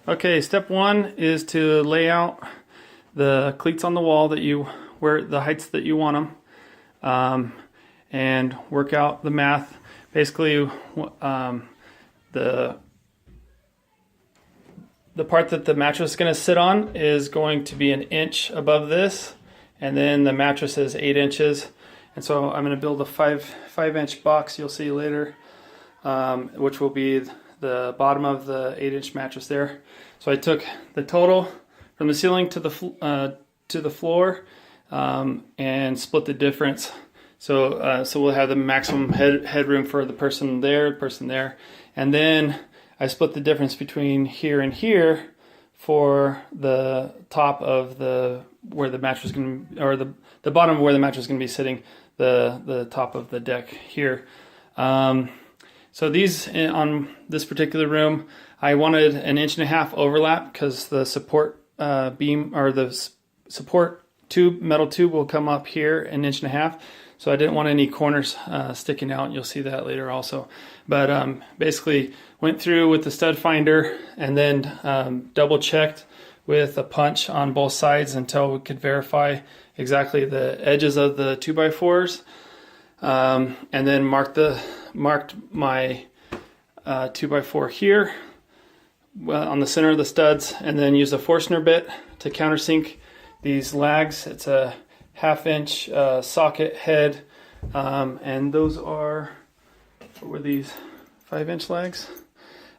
Okay, step one is to lay out the cleats on the wall that you where the heights that you want them, and work out the math. Basically, the part that the mattress is going to sit on is going to be 1 inch above this, and then the mattress is 8 inches. And so I'm going to build a 5-inch box. You'll see later, which will be the bottom of the 8-inch mattress there. So I took the total from the ceiling to the floor, and split the difference. So we'll have the maximum headroom for the person there, and then I split the difference between here and here for the top of where the mattress is going to, or the bottom of where the mattress is going to be sitting, the top of the deck here. So these, on this particular room, I wanted 1.5 inch overlap because the support beam, or the support tube, metal tube, will come up here 1.5 inches. So I didn't want any corners sticking out. You'll see that later also. But basically went through with the stud finder and then double checked with a punch on both sides until we could verify exactly the edges of the 2x4s, and then marked my 2x4 here on the center of the studs, and then used a Forstner bit to countersink these lags. It's a 1/2 inch socket head, and those are, what were these, 5-inch lags,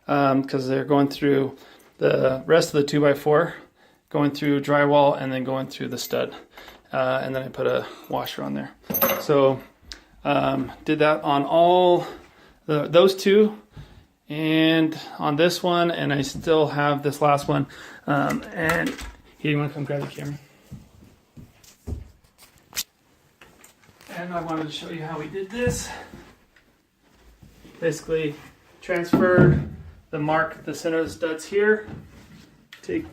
because they're going through the rest of the 2x4, going through drywall and then going through the stud, and then I put a washer on there. So did that on all those two, and on this one, and I still have this last one. And here, you want to come grab the camera? And I wanted to show you how we did this. Basically, transfer the center of the studs here. Take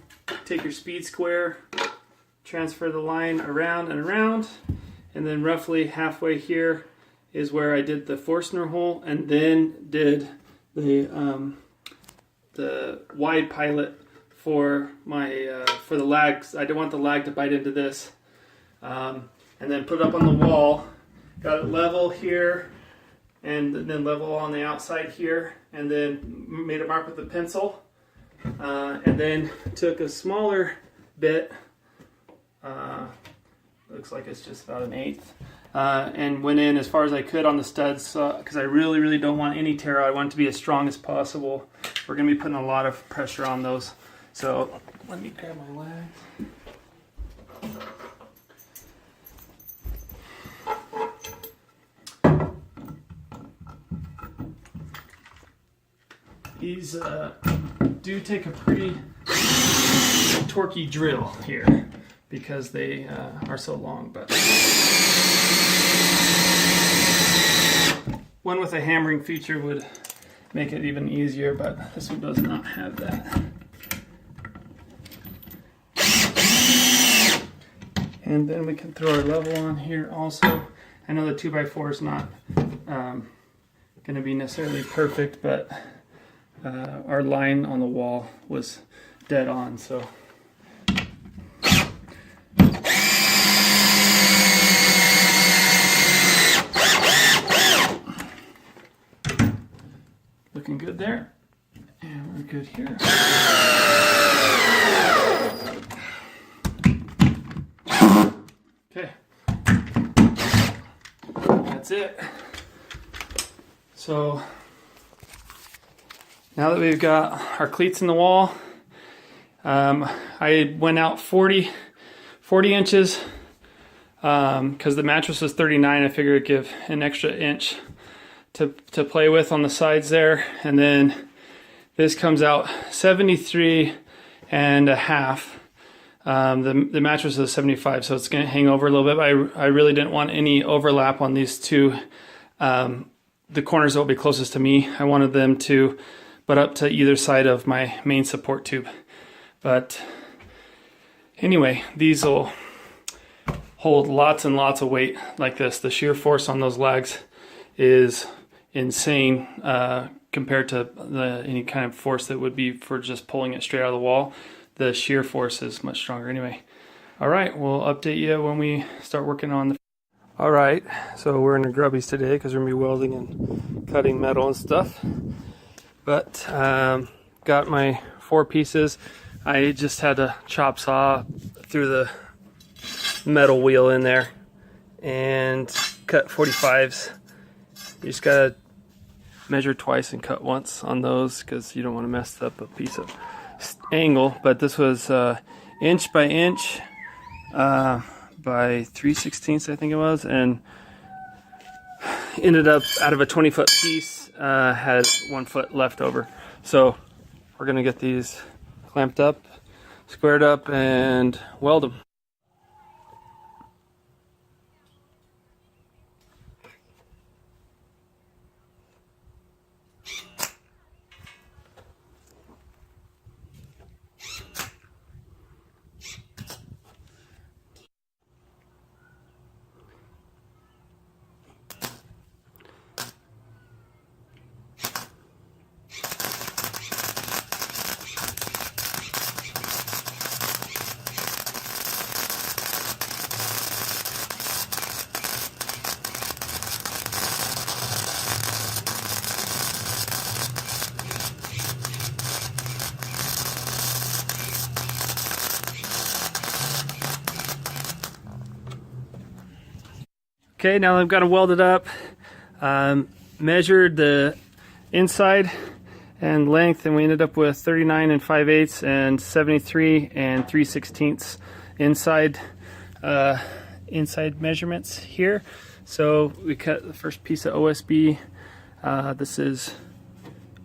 your speed square, transfer the line around and around, and then roughly halfway here is where I did the Forstner hole, and then did the wide pilot for my for the lags. I didn't want the lag to bite into this, and then put it up on the wall. Got it level here, and then level on the outside here, and then made a mark with a pencil, and then took a smaller bit, looks like it's just about 1/8, and went in as far as I could on the studs, because I really don't want any tear out. I want it to be as strong as possible. We're going to be putting a lot of pressure on those. So let me grab my lags. These do take a pretty torquey drill here because they are so long, but one with a hammering feature would make it even easier, but this one does not have that. And then we can throw our level on here also. I know the 2x4 is not going to be necessarily perfect, but our line on the wall was dead on, so. Looking good there, and we're good here. Okay, that's it. So now that we've got our cleats in the wall, I went out 40 inches, because the mattress was 39. I figured it'd give an extra inch to play with on the sides there. And then this comes out 73.5. The mattress is 75, so it's going to hang over a little bit, but I really didn't want any overlap on these two, the corners that will be closest to me. I wanted them to butt up to either side of my main support tube. But anyway, these will hold lots and lots of weight like this. The shear force on those legs is insane compared to any kind of force that would be for just pulling it straight out of the wall. The shear force is much stronger anyway. All right, we'll update you when we start working on the... All right, so we're in the grubbies today because we're gonna be welding and cutting metal and stuff. But got my 4 pieces. I just had to chop saw through the metal wheel in there and cut 45s. You just gotta measure twice and cut once on those because you don't want to mess up a piece of angle. But this was inch by inch by 3/16 I think it was, and ended up out of a 20-foot piece had 1 foot left over. So we're gonna get these clamped up, squared up, and weld them. Okay, now I've got it welded up, measured the inside and length, and we ended up with 39 5/8 and 73 3/16 inside inside measurements here. So we cut the first piece of OSB. This is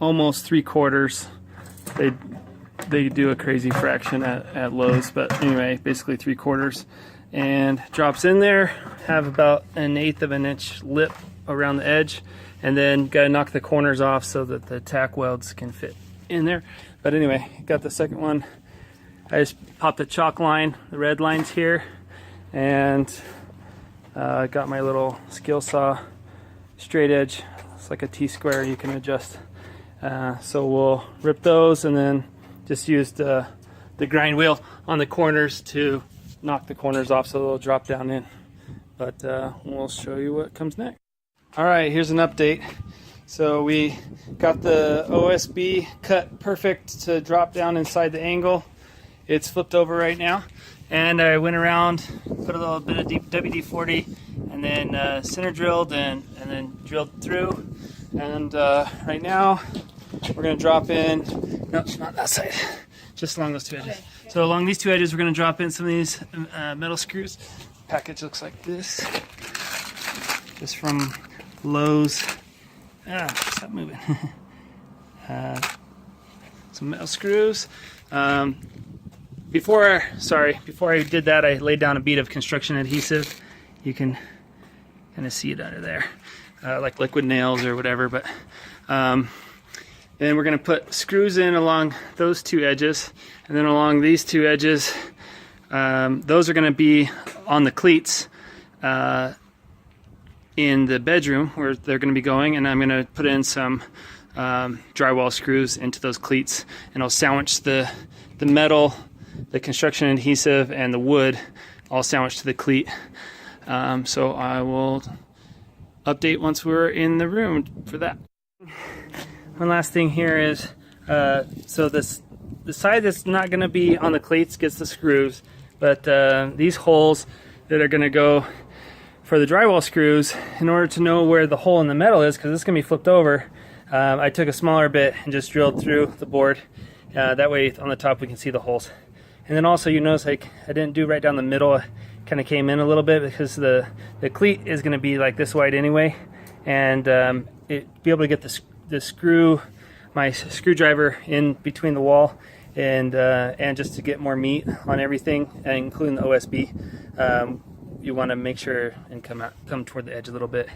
almost 3/4. They do a crazy fraction at Lowe's, but anyway, basically 3/4. And drops in there, have about 1/8 of an inch lip around the edge, and then got to knock the corners off so that the tack welds can fit in there. But anyway, got the second one. I just popped the chalk line, the red lines here, and got my little skill saw straight edge. It's like a T-square you can adjust. So we'll rip those and then just use the grind wheel on the corners to knock the corners off so they'll drop down in. But we'll show you what comes next. All right, here's an update. So we got the OSB cut perfect to drop down inside the angle. It's flipped over right now. And I went around, put a little bit of WD-40, and then center drilled and then drilled through. And right now we're gonna drop in, no, not that side, just along those 2 edges. Okay. So along these 2 edges, we're going to drop in some of these metal screws. Package looks like this, just from Lowe's. Stop moving. Some metal screws. Before I did that, I laid down a bead of construction adhesive. You can kind of see it under there, like liquid nails or whatever. But then we're going to put screws in along those 2 edges, and then along these 2 edges, those are going to be on the cleats in the bedroom where they're going to be going, and I'm going to put in some drywall screws into those cleats, and I'll sandwich the metal, the construction adhesive, and the wood all sandwiched to the cleat. So I will update once we're in the room for that. One last thing here is, so the side that's not going to be on the cleats gets the screws, but these holes that are going to go for the drywall screws, in order to know where the hole in the metal is, because it's going to be flipped over, I took a smaller bit and just drilled through the board. That way on the top we can see the holes. And then also you notice like I didn't do right down the middle, I kind of came in a little bit because the cleat is going to be like this wide anyway, and be able to get my screwdriver in between the wall, and just to get more meat on everything, including the OSB. You want to make sure and come toward the edge a little bit.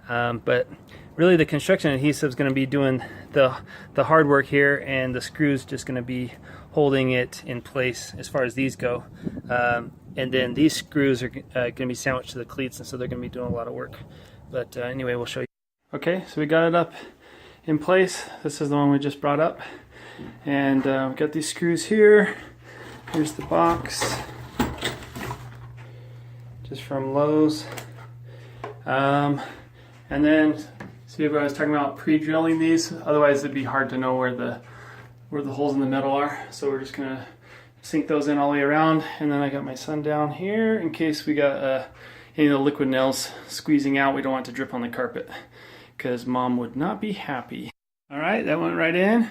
But really the construction adhesive is going to be doing the hard work here, and the screws just going to be holding it in place as far as these go. And then these screws are going to be sandwiched to the cleats, and so they're going to be doing a lot of work. But anyway, we'll show you. Okay, so we got it up in place. This is the one we just brought up. And we've got these screws here. Here's the box, just from Lowe's. And then, see what I was talking about pre-drilling these. Otherwise it'd be hard to know where the holes in the metal are. So we're just gonna sink those in all the way around. And then I got my son down here in case we got any of the liquid nails squeezing out. We don't want it to drip on the carpet because Mom would not be happy. All right, that went right in.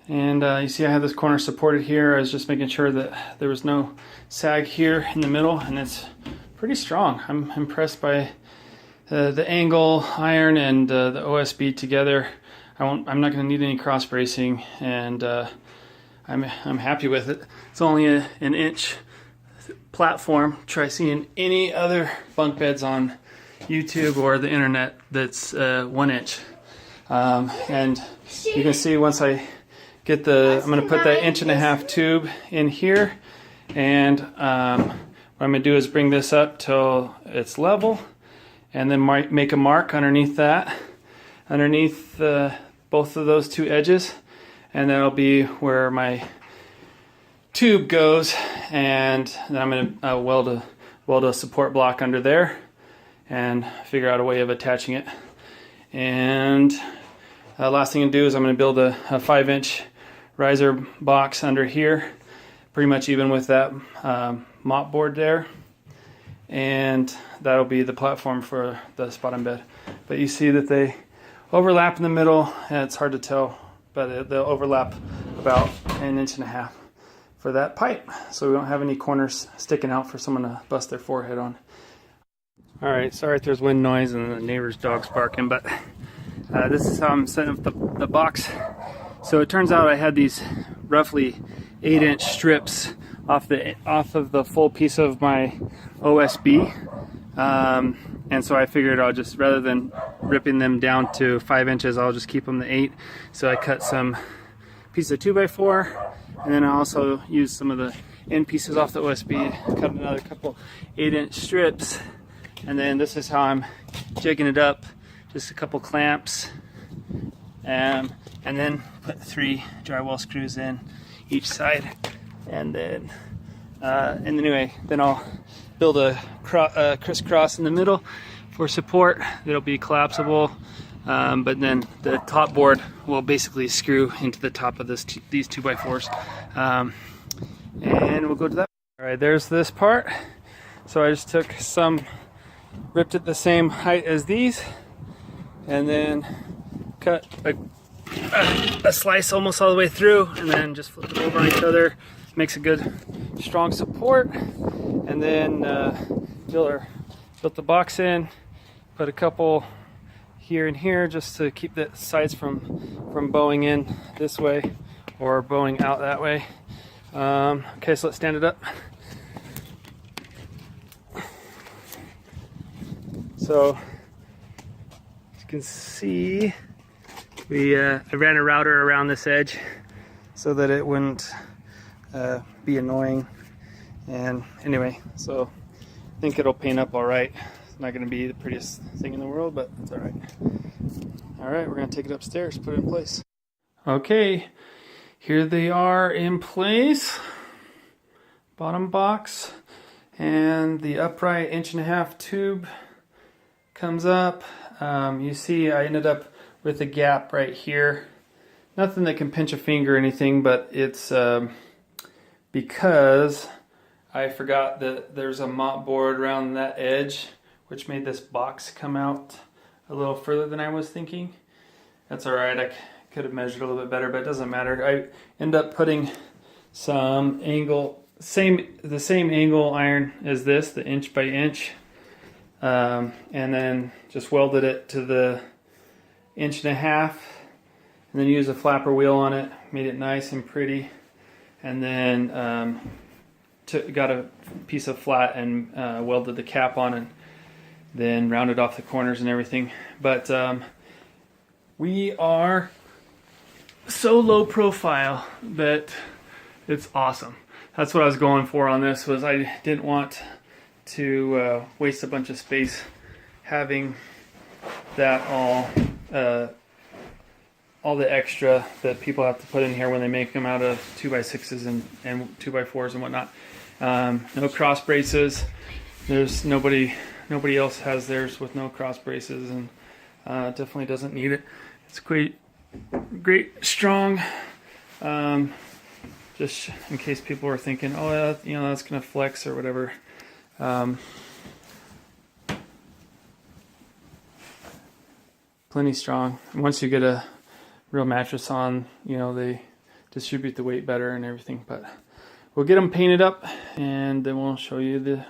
And you see I have this corner supported here. I was just making sure that there was no sag here in the middle, and it's pretty strong. I'm impressed by the angle iron and the OSB together. I'm not going to need any cross bracing, and I'm happy with it. It's only an inch platform. Try seeing any other bunk beds on YouTube or the internet that's 1 inch. And you can see once I get I'm going to put that 1.5 inch tube in here, and what I'm going to do is bring this up till it's level, and then make a mark underneath that, underneath both of those two edges, and that'll be where my tube goes. And then I'm going to weld a support block under there and figure out a way of attaching it. And last thing to do is I'm going to build a 5-inch riser box under here, pretty much even with that mop board there, and that'll be the platform for the bottom bed. But you see that they overlap in the middle, and it's hard to tell, but they'll overlap about 1.5 inches for that pipe, so we don't have any corners sticking out for someone to bust their forehead on. All right, sorry if there's wind noise and the neighbor's dog's barking, but this is how I'm setting up the box. So it turns out I had these roughly 8-inch strips off of the full piece of my OSB, and so I figured I'll just, rather than ripping them down to 5 inches, I'll just keep them to 8. So I cut some pieces of 2x4, and then I also used some of the end pieces off the OSB, cut another couple 8-inch strips, and then this is how I'm jigging it up. Just a couple clamps, and then put 3 drywall screws in each side, and then anyway, then I'll build a crisscross in the middle for support that'll be collapsible, but then the top board will basically screw into the top of these 2x4s, and we'll go to that. All right, there's this part. So I just took some, ripped it the same height as these, and then cut a slice almost all the way through, and then just flip them over on each other. Makes a good strong support. And then built the box in, put a couple here and here just to keep the sides from bowing in this way or bowing out that way. Okay, so let's stand it up. So you can see I ran a router around this edge so that it wouldn't be annoying. And anyway, so I think it'll paint up all right. It's not going to be the prettiest thing in the world, but it's all right. All right, we're going to take it upstairs, put it in place. Okay, here they are in place. Bottom box, and the upright 1.5 inch tube comes up. You see I ended up with a gap right here. Nothing that can pinch a finger or anything, but it's because I forgot that there's a mop board around that edge, which made this box come out a little further than I was thinking. That's all right, I could have measured a little bit better, but it doesn't matter. I end up putting some angle, the same angle iron as this, the 1 by 1 inch, and then just welded it to the 1.5 inch, and then used a flapper wheel on it, made it nice and pretty, and then got a piece of flat and welded the cap on, and then rounded off the corners and everything. But we are so low profile that it's awesome. That's what I was going for on this, was I didn't want to waste a bunch of space having that all all the extra that people have to put in here when they make them out of 2x6s and 2x4s and whatnot. No cross braces. There's nobody else has theirs with no cross braces, and definitely doesn't need it. It's great strong. Just in case people are thinking, oh, that's gonna flex or whatever. Plenty strong. Once you get a real mattress on, they distribute the weight better and everything. But we'll get them painted up, and then we'll show you the